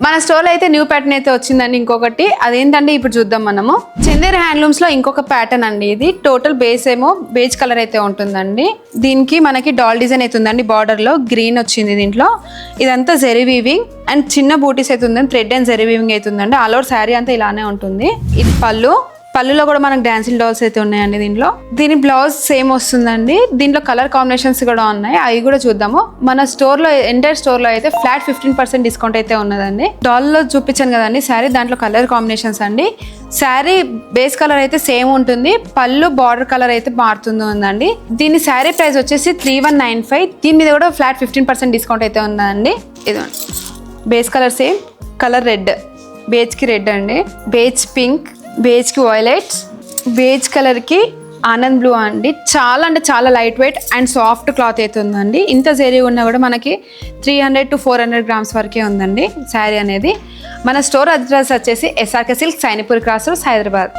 మన స్టోర్లో అయితే న్యూ ప్యాటర్న్ అయితే వచ్చిందండి. ఇంకొకటి అదేంటంటే ఇప్పుడు చూద్దాం మనము. చందేరి హ్యాండ్లూమ్స్ లో ఇంకొక ప్యాటర్న్ అండి. ఇది టోటల్ బేస్ ఏమో బేజ్ కలర్ అయితే ఉంటుందండి. దీనికి మనకి డాల్ డిజైన్ అయితే ఉందండి. బార్డర్ లో గ్రీన్ వచ్చింది. దీంట్లో ఇదంతా జెరీ వీవింగ్ అండ్ చిన్న బూటీస్ అయితే ఉందండి. థ్రెడ్ అండ్ జెరీ వీవింగ్ అయితే ఉందండి. ఆల్ ఓవర్ శారీ అంతా ఇలానే ఉంటుంది. ఇది పళ్ళులో కూడా మనకు డాన్సింగ్ డాల్స్ అయితే ఉన్నాయండి. దీని బ్లౌజ్ సేమ్ వస్తుందండి. దీంట్లో కలర్ కాంబినేషన్స్ కూడా ఉన్నాయి. అవి కూడా చూద్దాము. మన స్టోర్లో ఎంటైర్ స్టోర్లో అయితే ఫ్లాట్ 15% డిస్కౌంట్ అయితే ఉన్నదండి. డాల్లో చూపించాను కదండి శారీ, దాంట్లో కలర్ కాంబినేషన్స్ అండి. శారీ బేస్ కలర్ అయితే సేమ్ ఉంటుంది. పళ్ళు బార్డర్ కలర్ అయితే మారుతుంది ఉందండి. దీని శారీ ప్రైస్ వచ్చేసి 3195. దీని మీద కూడా ఫ్లాట్ 15% డిస్కౌంట్ అయితే ఉందండి. ఇదండి base colour same colour red, బేజ్కి రెడ్ అండి, బేజ్ పింక్, బేజ్కి వైలెట్స్, బేజ్ కలర్కి ఆనంద్ బ్లూ అండి. చాలా అంటే చాలా light weight and soft cloth అయితే ఉందండి. ఇంత జరీ ఉన్నా కూడా మనకి 300 to 400 grams వరకే ఉందండి శారీ అనేది. మన స్టోర్ అడ్రస్ వచ్చేసి SRK silk, Sainikpuri cross roads, Hyderabad.